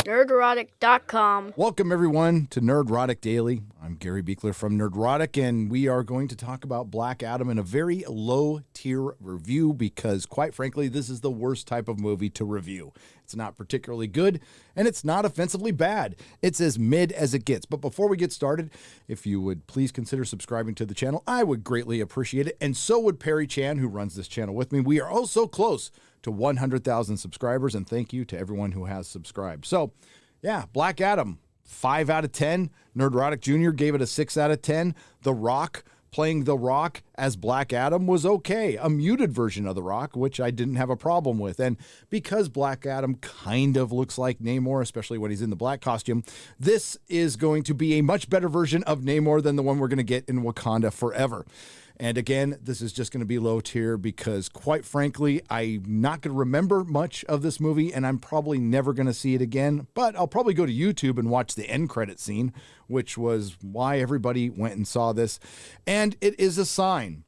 Nerdrotic.com. Welcome, everyone, to Nerdrotic Daily. I'm Gary Beekler from Nerdrotic, and we are going to talk about Black Adam in a very low-tier review because, quite frankly, this is the worst type of movie to review. It's not particularly good, and it's not offensively bad. It's as mid as it gets. But before we get started, if you would please consider subscribing to the channel, I would greatly appreciate it, and so would Perry Chan, who runs this channel with me. We are also close to 100,000 subscribers, and thank you to everyone who has subscribed. So, yeah, Black Adam, 5 out of 10. Nerdrotic Jr. gave it a 6 out of 10. The Rock, playing The Rock as Black Adam, was okay. A muted version of The Rock, which I didn't have a problem with. And because Black Adam kind of looks like Namor, especially when he's in the black costume, this is going to be a much better version of Namor than the one we're going to get in Wakanda Forever. And again, this is just going to be low tier because, quite frankly, I'm not going to remember much of this movie, and I'm probably never going to see it again. But I'll probably go to YouTube and watch the end credit scene, which was why everybody went and saw this. And it is a sign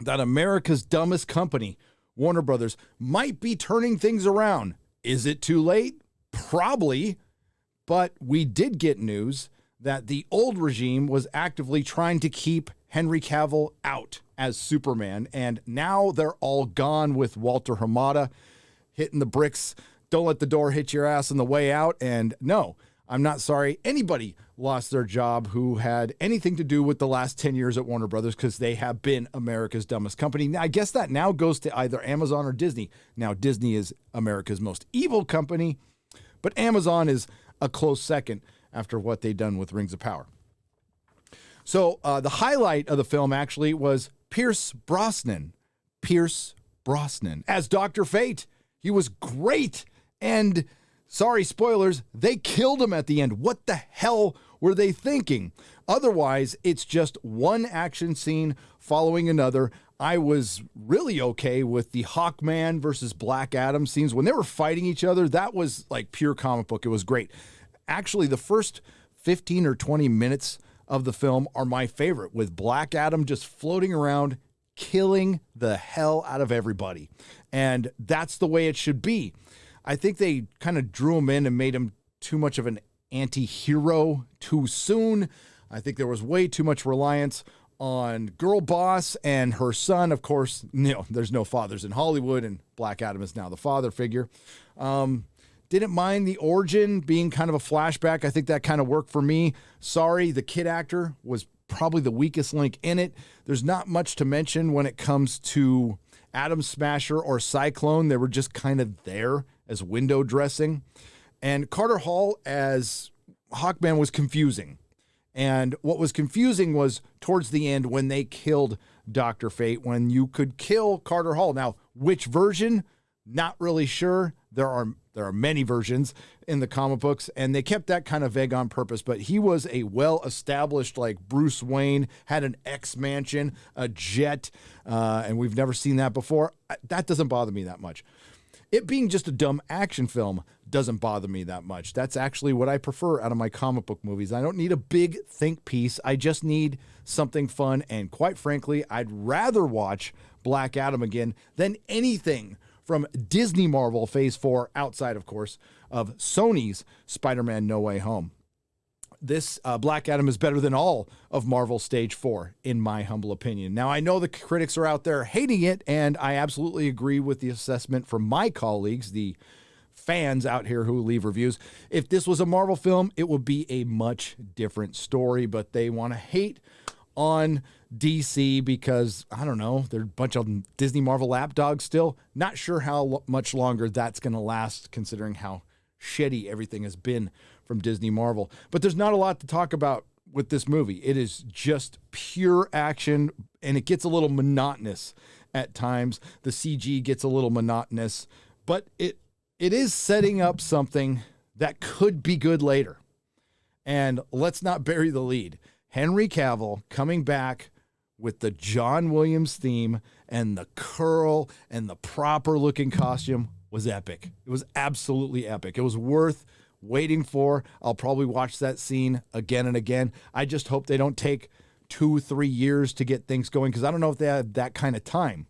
that America's dumbest company, Warner Brothers, might be turning things around. Is it too late? Probably. But we did get news that the old regime was actively trying to keep Henry Cavill out as Superman, and now they're all gone with Walter Hamada hitting the bricks. Don't let the door hit your ass on the way out. And no, I'm not sorry anybody lost their job who had anything to do with the last 10 years at Warner Brothers, because they have been America's dumbest company. Now, I guess that now goes to either Amazon or Disney. Now, Disney is America's most evil company, but Amazon is a close second after what they've done with Rings of Power. So the highlight of the film actually was Pierce Brosnan as Dr. Fate. He was great. And sorry, spoilers, they killed him at the end. What the hell were they thinking? Otherwise, it's just one action scene following another. I was really okay with the Hawkman versus Black Adam scenes. When they were fighting each other, that was like pure comic book. It was great. Actually, the first 15 or 20 minutes of the film are my favorite, with Black Adam just floating around, killing the hell out of everybody. And that's the way it should be. I think they kind of drew him in and made him too much of an anti-hero too soon. I think there was way too much reliance on Girl Boss and her son. Of course, there's no fathers in Hollywood, and Black Adam is now the father figure. Didn't mind the origin being kind of a flashback. I think that kind of worked for me. Sorry, the kid actor was probably the weakest link in it. There's not much to mention when it comes to Atom Smasher or Cyclone. They were just kind of there as window dressing. And Carter Hall as Hawkman was confusing. And what was confusing was towards the end when they killed Dr. Fate, when you could kill Carter Hall. Now, which version? Not really sure. There are many versions in the comic books, and they kept that kind of vague on purpose, but he was a well-established, like Bruce Wayne, had an X-mansion, a jet, and we've never seen that before. That doesn't bother me that much. It being just a dumb action film doesn't bother me that much. That's actually what I prefer out of my comic book movies. I don't need a big think piece. I just need something fun, and quite frankly, I'd rather watch Black Adam again than anything from Disney Marvel Phase 4, outside, of course, of Sony's Spider-Man No Way Home. This Black Adam is better than all of Marvel Stage 4, in my humble opinion. Now, I know the critics are out there hating it, and I absolutely agree with the assessment from my colleagues, the fans out here who leave reviews. If this was a Marvel film, it would be a much different story, but they want to hate on DC because, I don't know, they're a bunch of Disney Marvel lapdogs still. Not sure how much longer that's going to last, considering how shitty everything has been from Disney Marvel. But there's not a lot to talk about with this movie. It is just pure action, and it gets a little monotonous at times. The CG gets a little monotonous, but it is setting up something that could be good later. And let's not bury the lead. Henry Cavill coming back with the John Williams theme and the curl and the proper looking costume was epic. It was absolutely epic. It was worth waiting for. I'll probably watch that scene again and again. I just hope they don't take 2-3 years to get things going, because I don't know if they have that kind of time.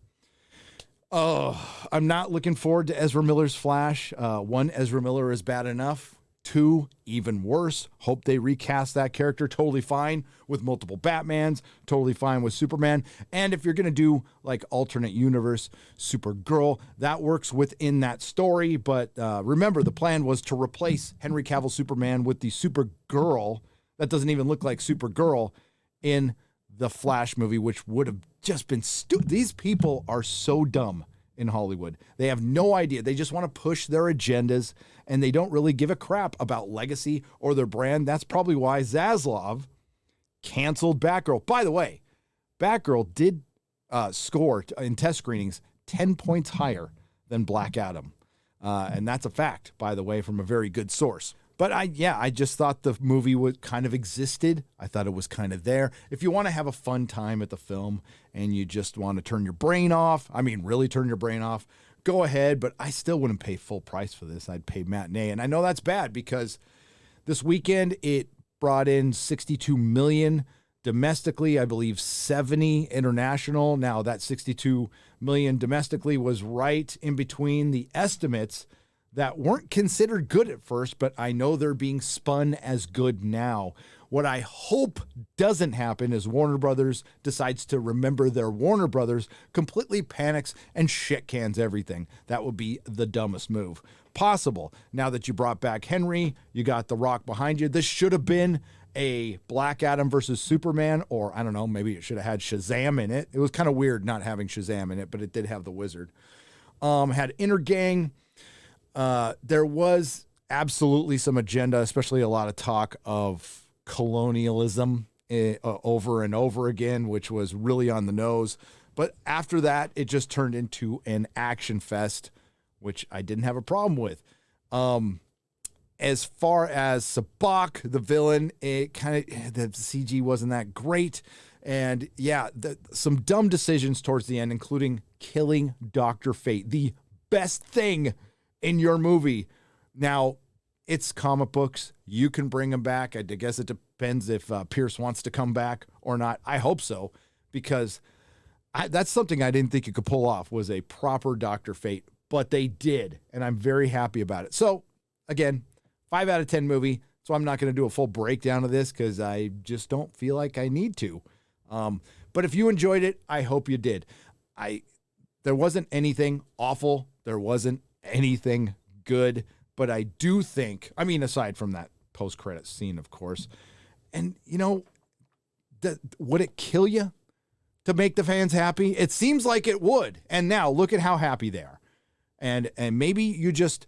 Oh, I'm not looking forward to Ezra Miller's Flash. One Ezra Miller is bad enough. 2, even worse. Hope they recast that character. Totally fine with multiple Batmans. Totally fine with Superman. And if you're going to do like alternate universe Supergirl, that works within that story. But remember, the plan was to replace Henry Cavill Superman with the Supergirl that doesn't even look like Supergirl in the Flash movie, which would have just been stupid. These people are so dumb in Hollywood. They have no idea. They just want to push their agendas, and they don't really give a crap about legacy or their brand. That's probably why Zaslav canceled Batgirl. By the way, Batgirl did score in test screenings 10 points higher than Black Adam. And that's a fact, by the way, from a very good source. But I just thought the movie would kind of existed. I thought it was kind of there. If you want to have a fun time at the film and you just want to turn your brain off, I mean, really turn your brain off, go ahead. But I still wouldn't pay full price for this. I'd pay matinee. And I know that's bad because this weekend it brought in $62 million domestically, I believe 70 international. Now that $62 million domestically was right in between the estimates that weren't considered good at first, but I know they're being spun as good now. What I hope doesn't happen is Warner Brothers decides to remember their Warner Brothers, completely panics and shit cans everything. That would be the dumbest move possible. Now that you brought back Henry, you got The Rock behind you. This should have been a Black Adam versus Superman, or I don't know, maybe it should have had Shazam in it. It was kind of weird not having Shazam in it, but it did have the Wizard. Had Inner Gang. There was absolutely some agenda, especially a lot of talk of colonialism over and over again, which was really on the nose. But after that, it just turned into an action fest, which I didn't have a problem with. As far as Sabak, the villain, it kind of, the CG wasn't that great. And yeah, some dumb decisions towards the end, including killing Dr. Fate, the best thing in your movie. Now, it's comic books. You can bring him back. I guess it depends if Pierce wants to come back or not. I hope so, because that's something I didn't think you could pull off, was a proper Dr. Fate, but they did, and I'm very happy about it. So, again, 5 out of 10 movie, so I'm not going to do a full breakdown of this because I just don't feel like I need to. But if you enjoyed it, I hope you did. There wasn't anything awful. There wasn't anything good, but I do think, I mean, aside from that post-credit scene, of course, and you know, would it kill you to make the fans happy? It seems like it would. And now look at how happy they are. And maybe you just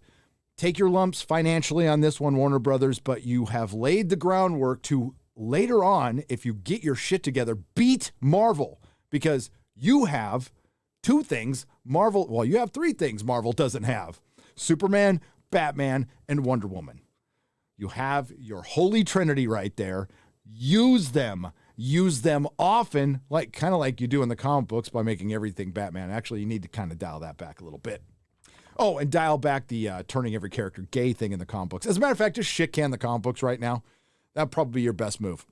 take your lumps financially on this one, Warner Brothers, but you have laid the groundwork to later on, if you get your shit together, beat Marvel, because you have 2 things Marvel, well, you have 3 things Marvel doesn't have: Superman, Batman, and Wonder Woman. You have your holy trinity right there. Use them. Use them often, like kind of like you do in the comic books by making everything Batman. Actually, you need to kind of dial that back a little bit. Oh, and dial back the turning every character gay thing in the comic books. As a matter of fact, just shit can the comic books right now. That'd probably be your best move.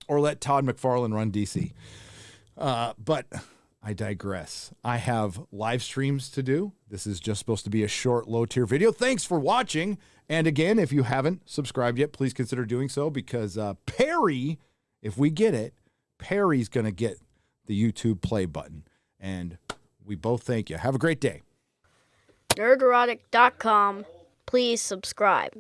Or let Todd McFarlane run DC. But I digress. I have live streams to do. This is just supposed to be a short, low-tier video. Thanks for watching. And again, if you haven't subscribed yet, please consider doing so, because Perry, if we get it, Perry's going to get the YouTube play button. And we both thank you. Have a great day. Nerdrotic.com. Please subscribe.